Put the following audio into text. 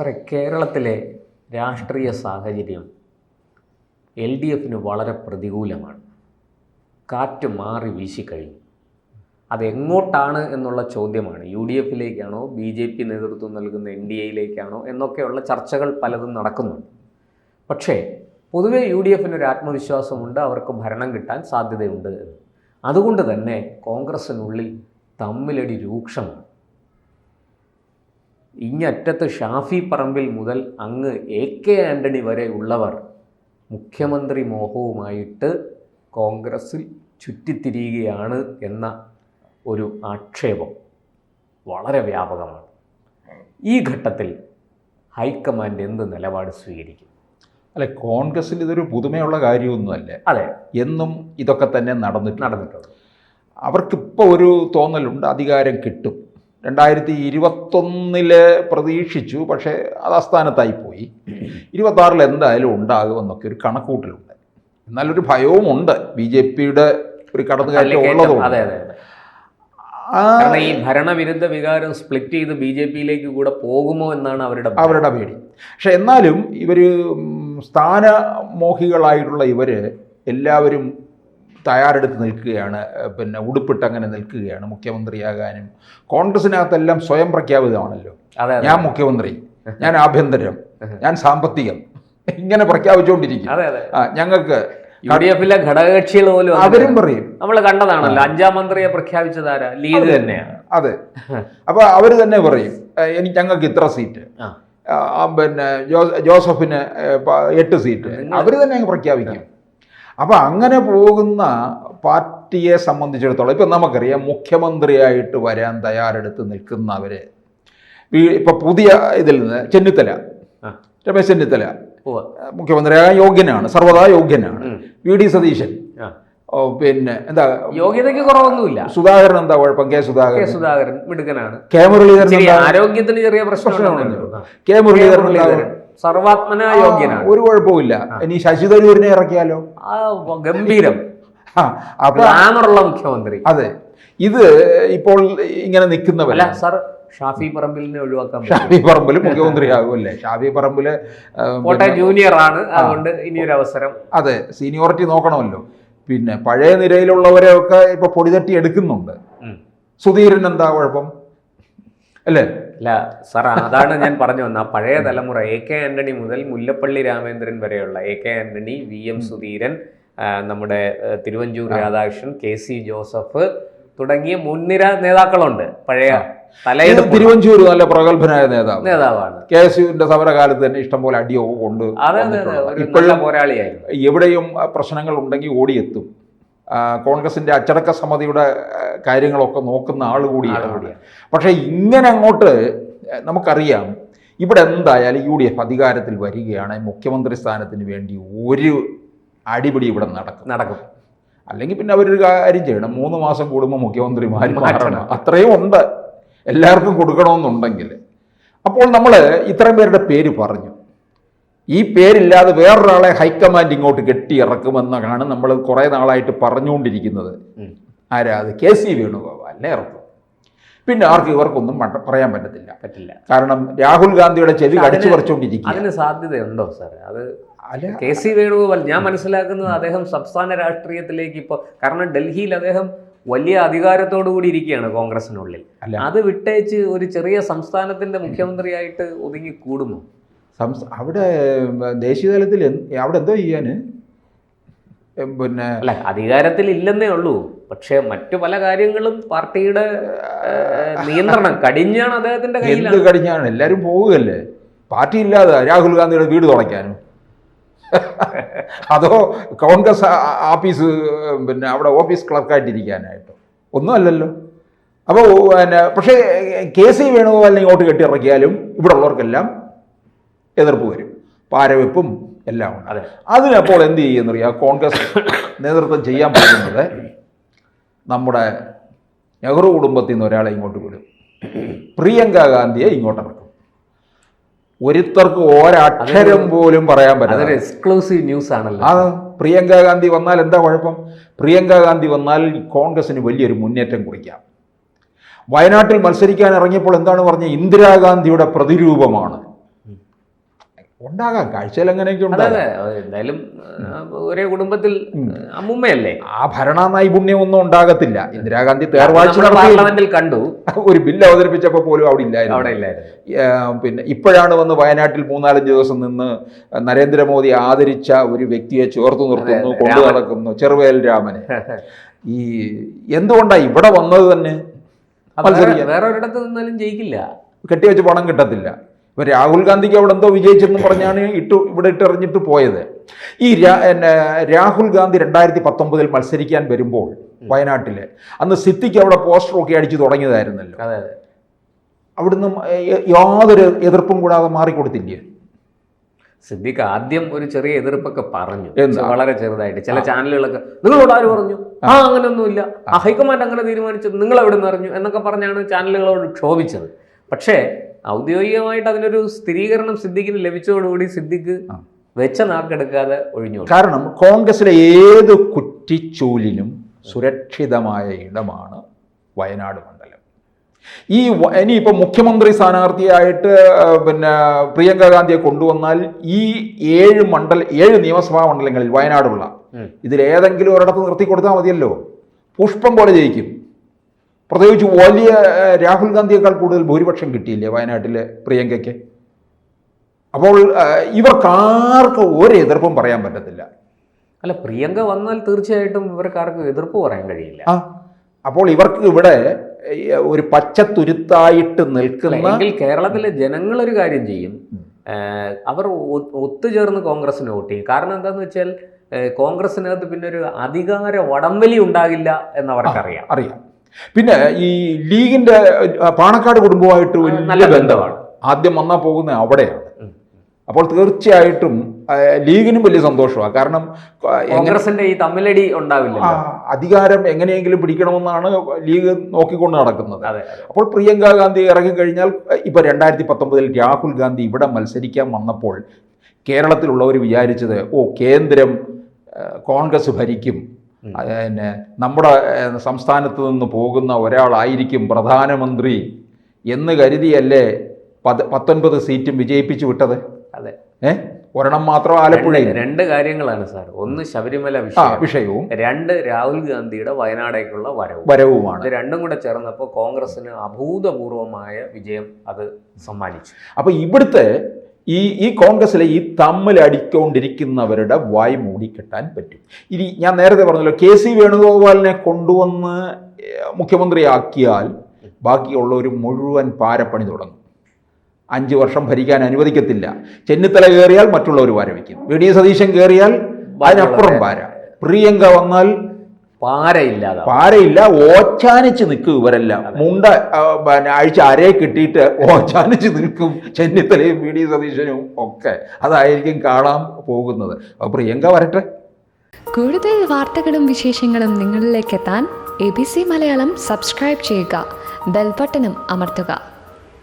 സാറേ, കേരളത്തിലെ രാഷ്ട്രീയ സാഹചര്യം LDFന് വളരെ പ്രതികൂലമാണ്. കാറ്റ് മാറി വീശിക്കഴിഞ്ഞു. അതെങ്ങോട്ടാണ് എന്നുള്ള ചോദ്യമാണ്. UDFിലേക്കാണോ, BJP നേതൃത്വം നൽകുന്ന NDAയിലേക്കാണോ എന്നൊക്കെയുള്ള ചർച്ചകൾ പലതും നടക്കുന്നുണ്ട്. പക്ഷേ പൊതുവെ UDFനൊരു ആത്മവിശ്വാസമുണ്ട്, അവർക്ക് ഭരണം കിട്ടാൻ സാധ്യതയുണ്ട് എന്ന്. അതുകൊണ്ട് തന്നെ കോൺഗ്രസിനുള്ളിൽ തമ്മിലടി രൂക്ഷമാണ്. ഇങ്ങറ്റത്ത് ഷാഫി പറമ്പിൽ മുതൽ അങ്ങ് AK ആൻ്റണി വരെ ഉള്ളവർ മുഖ്യമന്ത്രി മോഹവുമായിട്ട് കോൺഗ്രസിൽ ചുറ്റിത്തിരിയുകയാണ് എന്ന ഒരു ആക്ഷേപം വളരെ വ്യാപകമാണ്. ഈ ഘട്ടത്തിൽ ഹൈക്കമാൻഡ് എന്ത് നിലപാട് സ്വീകരിക്കും? അല്ലെ, കോൺഗ്രസിൽ ഇതൊരു പുതുമയുള്ള കാര്യമൊന്നുമല്ല. അതെ, എന്നും ഇതൊക്കെ തന്നെ നടന്നിട്ടുണ്ട്. അവർക്കിപ്പോൾ ഒരു തോന്നലുണ്ട്, അധികാരം കിട്ടും. 2021 പ്രതീക്ഷിച്ചു, പക്ഷേ അത് അസ്ഥാനത്തായിപ്പോയി. 26 എന്തായാലും ഉണ്ടാകുമെന്നൊക്കെ ഒരു കണക്കൂട്ടലുണ്ട്. എന്നാലൊരു ഭയവും ഉണ്ട്, BJPയുടെ ഒരു കടന്നുകയറ്റം ഉള്ളതുകൊണ്ട്. അതെ അതെ അതെ. ഈ ഭരണവിരുദ്ധ വികാരം സ്പ്ലിറ്റ് ചെയ്ത് BJPയിലേക്ക് കൂടെ പോകുമോ എന്നാണ് അവരുടെ പേടി. പക്ഷെ എന്നാലും ഇവർ സ്ഥാനമോഹികളായിട്ടുള്ള ഇവർ എല്ലാവരും തയ്യാറെടുത്ത് നിൽക്കുകയാണ്. പിന്നെ ഉടുപ്പിട്ട് അങ്ങനെ നിൽക്കുകയാണ് മുഖ്യമന്ത്രിയാകാനും. കോൺഗ്രസിനകത്തെല്ലാം സ്വയം പ്രഖ്യാപിതമാണല്ലോ. ഞാൻ മുഖ്യമന്ത്രി, ഞാൻ ആഭ്യന്തരം, ഞാൻ സാമ്പത്തികം, ഇങ്ങനെ പ്രഖ്യാപിച്ചുകൊണ്ടിരിക്കും. ഞങ്ങൾക്ക് UDFിലെ ഘടകകക്ഷികൾ പോലും അവരും പറയും. നമ്മൾ കണ്ടതാണല്ലോ, 5ാം മന്ത്രിയെ പ്രഖ്യാപിച്ചതാരാ? ലീഗ് തന്നെയാണ്. അതെ. അപ്പോൾ അവർ തന്നെ പറയും, ഞങ്ങൾക്ക് ഇത്ര സീറ്റ്, പിന്നെ ജോസഫിന് 8 സീറ്റ്, അവർ തന്നെ അങ്ങ് പ്രഖ്യാപിക്കും. അപ്പോൾ അങ്ങനെ പോകുന്ന പാർട്ടിയെ സംബന്ധിച്ചിടത്തോളം ഇപ്പം നമുക്കറിയാം, മുഖ്യമന്ത്രിയായിട്ട് വരാൻ തയ്യാറെടുത്ത് നിൽക്കുന്നവർ ഇപ്പം പുതിയ ഇതിൽ നിന്ന് രമേശ് ചെന്നിത്തല മുഖ്യമന്ത്രിയാകാൻ യോഗ്യനാണ്, സർവ്വതാ യോഗ്യനാണ്. VD സതീശൻ, പിന്നെ എന്താ യോഗ്യതയ്ക്ക് കുറവൊന്നുമില്ല. സുധാകരൻ എന്താ കുഴപ്പം? സുധാകരൻ മിടുക്കനാണ്. മുരളീധരൻ ആരോഗ്യത്തിന് ചെറിയ പ്രശ്നമുണ്ടല്ലോ. മുരളീധരൻ സർവാത്മന യോഗ്യനാണ്, ഒരു കുഴപ്പമില്ല. ഇനി ശശി തരൂരിനെ ഇറക്കിയാലോ? ഗംഭീരം, മുഖ്യമന്ത്രി. അതെ, ഇത് ഇപ്പോൾ ഇങ്ങനെ നിൽക്കുന്നവല്ല. സാർ, ഷാഫി പറമ്പിലിനെ ഒഴിവാക്കാൻ ഷാഫി പറമ്പിൽ മുഖ്യമന്ത്രിയാകുമല്ലേ? ഷാഫി പറമ്പില് ജൂനിയർ ആണ്, അതുകൊണ്ട് ഇനിയൊരു അവസരം. അതെ, സീനിയോറിറ്റി നോക്കണമല്ലോ. പിന്നെ പഴയ നിരയിലുള്ളവരെ ഒക്കെ ഇപ്പൊ പൊടിതട്ടി എടുക്കുന്നുണ്ട്. സുധീരൻ എന്താ കുഴപ്പം? അല്ലേ? അല്ല സാർ, അതാണ് ഞാൻ പറഞ്ഞു വന്ന പഴയ തലമുറ. AK ആന്റണി മുതൽ മുല്ലപ്പള്ളി രാമേന്ദ്രൻ വരെയുള്ള AK ആന്റണി, VM സുധീരൻ, നമ്മുടെ തിരുവഞ്ചൂർ രാധാകൃഷ്ണൻ, KC ജോസഫ് തുടങ്ങിയ മുൻനിര നേതാക്കളുണ്ട്. പഴയ തിരുവഞ്ചൂർ നല്ല പ്രഗത്ഭനായ നേതാവാണ്. KSUവിന്റെ സമരകാലത്ത് തന്നെ ഇഷ്ടംപോലെ അടിയൊക്കെ കൊണ്ട് ഇപ്പോഴും പോരാളിയായിരുന്നു. എവിടെയും പ്രശ്നങ്ങൾ ഉണ്ടെങ്കിൽ ഓടിയെത്തും. കോൺഗ്രസിന്റെ അച്ചടക്ക സമിതിയുടെ കാര്യങ്ങളൊക്കെ നോക്കുന്ന ആൾ കൂടിയാണ്. പക്ഷേ ഇങ്ങനെ അങ്ങോട്ട് നമുക്കറിയാം, ഇവിടെ എന്തായാലും UDF അധികാരത്തിൽ വരികയാണ്. മുഖ്യമന്ത്രി സ്ഥാനത്തിന് വേണ്ടി ഒരു അടിപിടി ഇവിടെ നടക്കും. അല്ലെങ്കിൽ പിന്നെ അവരൊരു കാര്യം ചെയ്യണം, 3 മാസം കൂടുമ്പോൾ മുഖ്യമന്ത്രിമാർ മാറണം. അത്രയും ഉണ്ട്, എല്ലാവർക്കും കൊടുക്കണമെന്നുണ്ടെങ്കിൽ. അപ്പോൾ നമ്മൾ ഇത്രയും പേരുടെ പേര് പറഞ്ഞു. ഈ പേരില്ലാതെ വേറൊരാളെ ഹൈക്കമാൻഡ് ഇങ്ങോട്ട് കെട്ടിയിറക്കുമെന്നാണ് നമ്മൾ കുറേ നാളായിട്ട് പറഞ്ഞുകൊണ്ടിരിക്കുന്നത്. ആരാ അത്? KC വേണുഗോപാലിനെ ഇറക്കും. പിന്നെ ഇവർക്കൊന്നും പറയാൻ പറ്റില്ല. കാരണം രാഹുൽ ഗാന്ധിയുടെ ചെവി കടിച്ചു പറിച്ചുകൊണ്ടിരിക്കും. അതിന് സാധ്യതയുണ്ടോ സാർ? അത് KC വേണുഗോപാൽ, ഞാൻ മനസ്സിലാക്കുന്നത് അദ്ദേഹം സംസ്ഥാന രാഷ്ട്രീയത്തിലേക്ക് ഇപ്പോൾ, കാരണം ഡൽഹിയിൽ അദ്ദേഹം വലിയ അധികാരത്തോടു കൂടി ഇരിക്കുകയാണ് കോൺഗ്രസിനുള്ളിൽ. അത് വിട്ടേച്ച് ഒരു ചെറിയ സംസ്ഥാനത്തിന്റെ മുഖ്യമന്ത്രിയായിട്ട് ഒതുങ്ങി കൂടുമോ? അവിടെ ദേശീയ തലത്തിൽ അവിടെ എന്തോ ചെയ്യാന്? പിന്നെ അല്ല, അധികാരത്തിൽ ഇല്ലെന്നേ ഉള്ളൂ. പക്ഷെ മറ്റു പല കാര്യങ്ങളും പാർട്ടിയുടെ നിയന്ത്രണം കടിഞ്ഞാണ് അദ്ദേഹത്തിന്റെ കയ്യിൽ. എന്ത് കടിഞ്ഞാണ്? എല്ലാവരും പോവുകയല്ലേ. പാർട്ടി ഇല്ലാതെ രാഹുൽ ഗാന്ധിയുടെ വീട് തുറയ്ക്കാനും, അതോ കോൺഗ്രസ് ആഫീസ് പിന്നെ അവിടെ ഓഫീസ് ക്ലർക്കായിട്ടിരിക്കാനായിട്ടോ? ഒന്നും അല്ലല്ലോ. അപ്പോൾ പിന്നെ പക്ഷേ KC വേണുഗോപാലിനെ ഇങ്ങോട്ട് കെട്ടിയിറക്കിയാലും ഇവിടെ ഉള്ളവർക്കെല്ലാം എതിർപ്പ് വരും, പാരവെപ്പും എല്ലാം ഉണ്ട്. അതിനപ്പോൾ എന്ത് ചെയ്യുന്നറിയാം? കോൺഗ്രസ് നേതൃത്വം ചെയ്യാൻ പോകുന്നത് നമ്മുടെ നെഹ്റു കുടുംബത്തിൽ നിന്ന് ഒരാളെ ഇങ്ങോട്ട് വിടും, പ്രിയങ്ക ഗാന്ധിയെ ഇങ്ങോട്ടിറക്കും. ഒരുത്തർക്ക് ഒരക്ഷരം പോലും പറയാൻ പറ്റില്ല. എക്സ്ക്ലൂസീവ് ന്യൂസ് ആണല്ലോ. പ്രിയങ്ക ഗാന്ധി വന്നാൽ എന്താ കുഴപ്പം? പ്രിയങ്ക ഗാന്ധി വന്നാൽ കോൺഗ്രസിന് വലിയൊരു മുന്നേറ്റം കുറിക്കാം. വയനാട്ടിൽ മത്സരിക്കാൻ ഇറങ്ങിയപ്പോൾ എന്താണ് പറഞ്ഞത്? ഇന്ദിരാഗാന്ധിയുടെ പ്രതിരൂപമാണ്. ഉണ്ടാകാം, കാഴ്ചയിൽ അങ്ങനെയൊക്കെ അതെ ഉണ്ടാകാം. അതെ, എന്തായാലും ഒരേ കുടുംബത്തിൽ അമ്മുമ്മയല്ലേ. ആ ഭരണ നൈപുണ്യമൊന്നും ഉണ്ടാകത്തില്ല. ഇന്ദിരാഗാന്ധി തേർവാഴ്ച പാർലമെന്റിൽ കണ്ടു, ഒരു ബില്ല് അവതരിപ്പിച്ചപ്പോൾ പോലും അവിടെ ഇല്ലായിരുന്നു. പിന്നെ ഇപ്പോഴാണ് വന്ന് വയനാട്ടിൽ 3-4 ദിവസം നിന്ന് നരേന്ദ്രമോദി ആദരിച്ച ഒരു വ്യക്തിയെ ചേർത്ത് നിർത്തുന്നു, കൊണ്ടു നടക്കുന്നു, ചെറുവേൽ രാമനെ. ഈ എന്തുകൊണ്ടാണ് ഇവിടെ വന്നത് തന്നെ? വേറെ ഒരിടത്ത് നിന്നാലും ജയിക്കില്ല, കെട്ടിവെച്ച് പണം കിട്ടത്തില്ല. ഇപ്പം രാഹുൽ ഗാന്ധിക്ക് അവിടെ എന്തോ വിജയിച്ചെന്ന് പറഞ്ഞാണ് ഇവിടെ ഇട്ടെറിഞ്ഞിട്ട് പോയത്. ഈ രാഹുൽ ഗാന്ധി 2019 മത്സരിക്കാൻ വരുമ്പോൾ വയനാട്ടിൽ അന്ന് സിദ്ദിഖ് അവിടെ പോസ്റ്ററൊക്കെ അടിച്ചു തുടങ്ങിയതായിരുന്നല്ലോ. അവിടുന്ന് യാതൊരു എതിർപ്പും കൂടാതെ മാറിക്കൊടുത്തില്ലേ? സിദ്ദിഖ് ആദ്യം ഒരു ചെറിയ എതിർപ്പൊക്കെ പറഞ്ഞു, വളരെ ചെറുതായിട്ട്. ചില ചാനലുകളൊക്കെ നിങ്ങളോട് ആര് പറഞ്ഞു, അങ്ങനെയൊന്നുമില്ല, ഹൈക്കമാൻഡ് അങ്ങനെ തീരുമാനിച്ചത്, നിങ്ങൾ എവിടെ നിന്ന് അറിഞ്ഞു എന്നൊക്കെ പറഞ്ഞാണ് ചാനലുകളോട് ക്ഷോഭിച്ചത്. പക്ഷേ ഔദ്യോഗികമായിട്ട് അതിനൊരു സ്ഥിരീകരണം സിദ്ദിഖിന് ലഭിച്ചതോടുകൂടി സിദ്ദിഖ് വെച്ച നാക്കെടുക്കാതെ ഒഴിഞ്ഞു. കാരണം കോൺഗ്രസിലെ ഏത് കുറ്റിച്ചൂലിനും സുരക്ഷിതമായ ഇടമാണ് വയനാട് മണ്ഡലം. ഇനിയിപ്പോൾ മുഖ്യമന്ത്രി സ്ഥാനാർത്ഥിയായിട്ട് പിന്നെ പ്രിയങ്ക ഗാന്ധിയെ കൊണ്ടുവന്നാൽ ഈ 7 നിയമസഭാ മണ്ഡലങ്ങളിൽ വയനാടുള്ള ഇതിലേതെങ്കിലും ഒരിടത്ത് നിർത്തി കൊടുത്താൽ മതിയല്ലോ, പുഷ്പം പോലെ ജയിക്കും. പ്രത്യേകിച്ച് വലിയ രാഹുൽ ഗാന്ധിയേക്കാൾ കൂടുതൽ ഭൂരിപക്ഷം കിട്ടിയില്ലേ വയനാട്ടിലെ പ്രിയങ്കയ്ക്ക്? അപ്പോൾ ഇവർക്കാർക്കും ഒരു എതിർപ്പും പറയാൻ പറ്റത്തില്ല. അല്ല, പ്രിയങ്ക വന്നാൽ തീർച്ചയായിട്ടും ഇവർക്കാർക്കും എതിർപ്പ് പറയാൻ കഴിയില്ല. അപ്പോൾ ഇവർക്ക് ഇവിടെ ഒരു പച്ചത്തുരുത്തായിട്ട് നിൽക്കുന്ന കേരളത്തിലെ ജനങ്ങളൊരു കാര്യം ചെയ്യും, അവർ ഒത്തുചേർന്ന് കോൺഗ്രസിന് വോട്ട് ചെയ്യും. കാരണം എന്താണെന്ന് വെച്ചാൽ കോൺഗ്രസിനകത്ത് പിന്നെ ഒരു അധികാര വടംവലി ഉണ്ടാകില്ല എന്നവർക്കറിയാം. അറിയാം. പിന്നെ ഈ ലീഗിന്റെ പാണക്കാട് കുടുംബമായിട്ട് വലിയ ബന്ധമാണ്. ആദ്യം വന്നാൽ പോകുന്നത് അവിടെയാണ്. അപ്പോൾ തീർച്ചയായിട്ടും ലീഗിനും വലിയ സന്തോഷമാണ്. കാരണം കോൺഗ്രസിന്റെ ഈ തമ്മിലടി ഉണ്ടാവില്ല, അധികാരം എങ്ങനെയെങ്കിലും പിടിക്കണമെന്നാണ് ലീഗ് നോക്കിക്കൊണ്ട് നടക്കുന്നത്. അപ്പോൾ പ്രിയങ്ക ഗാന്ധി ഇറങ്ങിക്കഴിഞ്ഞാൽ ഇപ്പോൾ 2019 രാഹുൽ ഗാന്ധി ഇവിടെ മത്സരിക്കാൻ വന്നപ്പോൾ കേരളത്തിലുള്ളവർ വിചാരിച്ചത് കേന്ദ്രം കോൺഗ്രസ് ഭരിക്കും, പിന്നെ നമ്മുടെ സംസ്ഥാനത്ത് നിന്ന് പോകുന്ന ഒരാളായിരിക്കും പ്രധാനമന്ത്രി എന്ന് കരുതിയല്ലേ 19 സീറ്റും വിജയിപ്പിച്ചു വിട്ടത്. അതെ, ഒരെണ്ണം മാത്രം ആലപ്പുഴയിൽ. 2 കാര്യങ്ങളാണ് സാർ. ഒന്ന് ശബരിമല വിഷയവും, 2 രാഹുൽ ഗാന്ധിയുടെ വയനാടേക്കുള്ള വരവുമാണ്. ഇത് രണ്ടും കൂടെ ചേർന്നപ്പോൾ കോൺഗ്രസിന് അഭൂതപൂർവമായ വിജയം അത് സമ്മാനിച്ചു. അപ്പോൾ ഇവിടുത്തെ ഈ കോൺഗ്രസ്സിലെ ഈ തമ്മിലടിക്കൊണ്ടിരിക്കുന്നവരുടെ വായ് മൂടിക്കെട്ടാൻ പറ്റും. ഇനി ഞാൻ നേരത്തെ പറഞ്ഞല്ലോ, KC വേണുഗോപാലിനെ കൊണ്ടുവന്ന് മുഖ്യമന്ത്രിയാക്കിയാൽ ബാക്കിയുള്ളവർ മുഴുവൻ പാരപ്പണി തുടങ്ങും. 5 വർഷം ഭരിക്കാൻ അനുവദിക്കത്തില്ല. ചെന്നിത്തല കയറിയാൽ മറ്റുള്ളവർ പാര വയ്ക്കും. VD സതീശൻ കയറിയാൽ അതിനപ്പുറം പാര. പ്രിയങ്ക വന്നാൽ പാരയില്ല, ഓച്ചാനിച്ച് നിൽക്കും ഇവരെല്ലാം. മുണ്ട ആഴ്ച അരയെ കിട്ടിയിട്ട് ഓച്ചാനിച്ച് നിൽക്കും ചെന്നിത്തലയും VD സതീശനും ഒക്കെ. അതായിരിക്കും കാണാൻ പോകുന്നത്. അപ്പോൾ പ്രിയങ്ക വരട്ടെ. കൂടുതൽ വാർത്തകളും വിശേഷങ്ങളും നിങ്ങളിലേക്ക് എത്താൻ ABC മലയാളം സബ്സ്ക്രൈബ് ചെയ്യുക, ബെൽ ബട്ടണും അമർത്തുക.